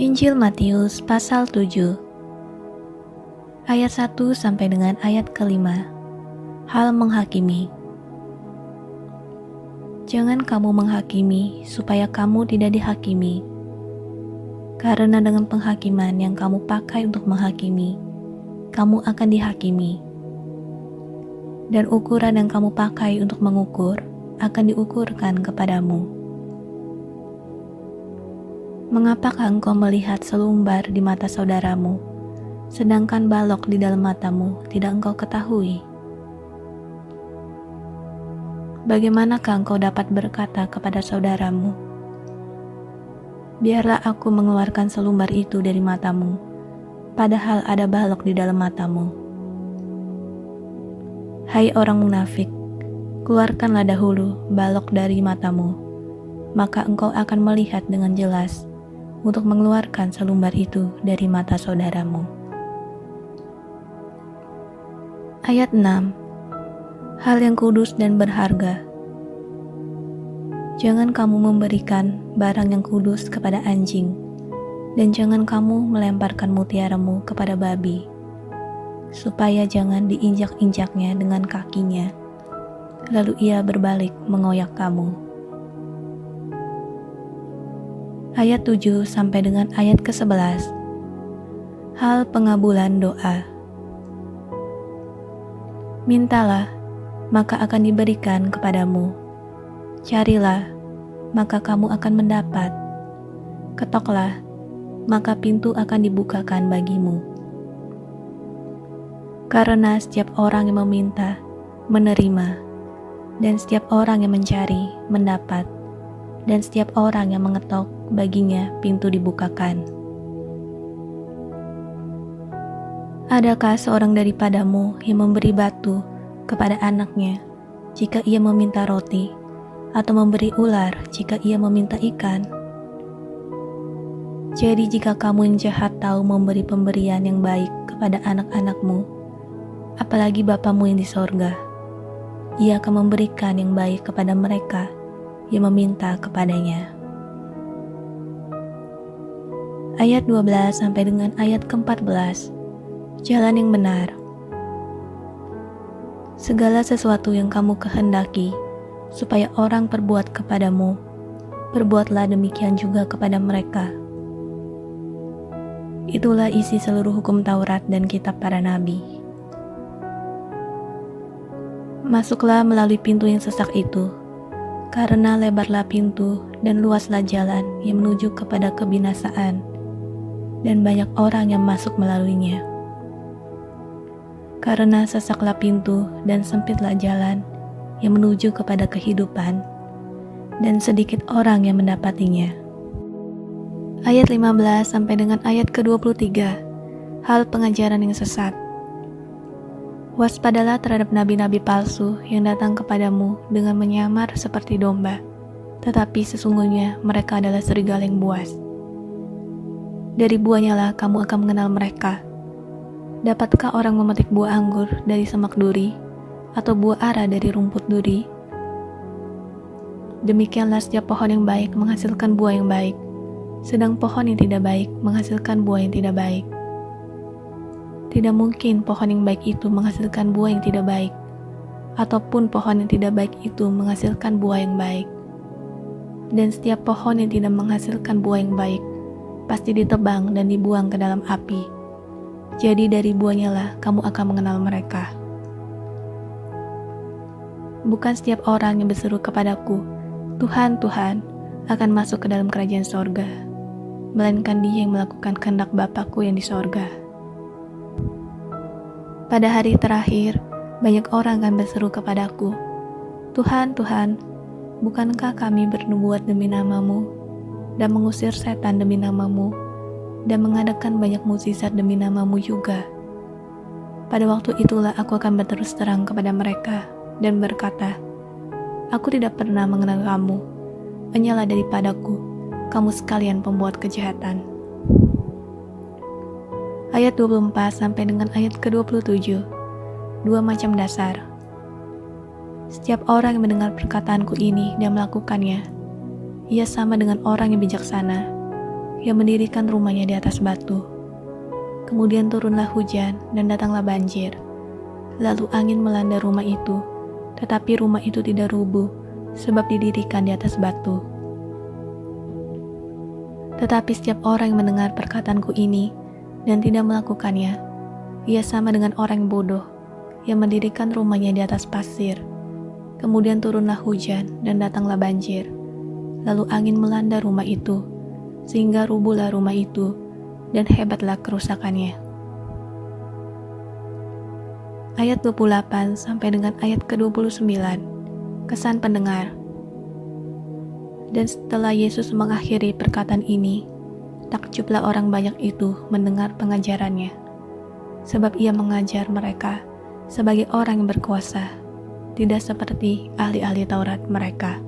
Injil Matius pasal 7 ayat 1 sampai dengan ayat ke-5. Hal menghakimi. Jangan kamu menghakimi supaya kamu tidak dihakimi. Karena dengan penghakiman yang kamu pakai untuk menghakimi, kamu akan dihakimi. Dan ukuran yang kamu pakai untuk mengukur akan diukurkan kepadamu. Mengapakah engkau melihat selumbar di mata saudaramu, sedangkan balok di dalam matamu tidak engkau ketahui? Bagaimanakah engkau dapat berkata kepada saudaramu, biarlah aku mengeluarkan selumbar itu dari matamu, padahal ada balok di dalam matamu? Hai orang munafik, keluarkanlah dahulu balok dari matamu, maka engkau akan melihat dengan jelas untuk mengeluarkan selumbar itu dari mata saudaramu. Ayat 6. Hal yang kudus dan berharga. Jangan kamu memberikan barang yang kudus kepada anjing, dan jangan kamu melemparkan mutiaramu kepada babi, supaya jangan diinjak-injaknya dengan kakinya, lalu ia berbalik mengoyak kamu. Ayat 7 sampai dengan ayat ke-11. Hal pengabulan doa. Mintalah, maka akan diberikan kepadamu. Carilah, maka kamu akan mendapat. Ketoklah, maka pintu akan dibukakan bagimu. Karena setiap orang yang meminta, menerima, dan setiap orang yang mencari, mendapat, dan setiap orang yang mengetok, baginya pintu dibukakan. Adakah seorang daripadamu yang memberi batu kepada anaknya jika ia meminta roti, atau memberi ular jika ia meminta ikan? Jadi jika kamu yang jahat tahu memberi pemberian yang baik kepada anak-anakmu, apalagi Bapamu yang di sorga, ia akan memberikan yang baik kepada mereka yang meminta kepadanya. Ayat 12 sampai dengan ayat ke-14. Jalan yang benar. Segala sesuatu yang kamu kehendaki supaya orang perbuat kepadamu, perbuatlah demikian juga kepada mereka. Itulah isi seluruh hukum Taurat dan kitab para nabi. Masuklah melalui pintu yang sesak itu, karena lebarlah pintu dan luaslah jalan yang menuju kepada kebinasaan, dan banyak orang yang masuk melaluinya. Karena sesaklah pintu dan sempitlah jalan yang menuju kepada kehidupan, dan sedikit orang yang mendapatinya. Ayat 15 sampai dengan ayat ke-23. Hal pengajaran yang sesat. Waspadalah terhadap nabi-nabi palsu yang datang kepadamu dengan menyamar seperti domba, tetapi sesungguhnya mereka adalah serigala yang buas. Dari buahnya lah kamu akan mengenal mereka. Dapatkah orang memetik buah anggur dari semak duri, atau buah ara dari rumput duri? Demikianlah setiap pohon yang baik menghasilkan buah yang baik, sedang pohon yang tidak baik menghasilkan buah yang tidak baik. Tidak mungkin pohon yang baik itu menghasilkan buah yang tidak baik, ataupun pohon yang tidak baik itu menghasilkan buah yang baik. Dan setiap pohon yang tidak menghasilkan buah yang baik pasti ditebang dan dibuang ke dalam api. Jadi dari buahnya lah kamu akan mengenal mereka. Bukan setiap orang yang berseru kepadaku, Tuhan, Tuhan, akan masuk ke dalam kerajaan sorga, melainkan dia yang melakukan kehendak Bapa-Ku yang di sorga. Pada hari terakhir, banyak orang akan berseru kepadaku, Tuhan, Tuhan, bukankah kami bernubuat demi nama-Mu, dan mengusir setan demi nama-Mu, dan mengadakan banyak mukjizat demi nama-Mu juga? Pada waktu itulah aku akan berterus terang kepada mereka, dan berkata, aku tidak pernah mengenal kamu, hanyalah daripadaku, kamu sekalian pembuat kejahatan. Ayat 24 sampai dengan ayat ke-27. Dua macam dasar. Setiap orang yang mendengar perkataanku ini dan melakukannya, ia sama dengan orang yang bijaksana, Ia mendirikan rumahnya di atas batu. Kemudian turunlah hujan dan datanglah banjir. Lalu angin melanda rumah itu, tetapi rumah itu tidak rubuh, sebab didirikan di atas batu. Tetapi setiap orang yang mendengar perkataanku ini dan tidak melakukannya, ia sama dengan orang bodoh yang mendirikan rumahnya di atas pasir. Kemudian turunlah hujan dan datanglah banjir. Lalu angin melanda rumah itu, sehingga rubuhlah rumah itu, dan hebatlah kerusakannya. Ayat 28 sampai dengan ayat ke-29, kesan pendengar. Dan setelah Yesus mengakhiri perkataan ini, takjublah orang banyak itu mendengar pengajarannya, sebab ia mengajar mereka sebagai orang yang berkuasa, tidak seperti ahli-ahli Taurat mereka.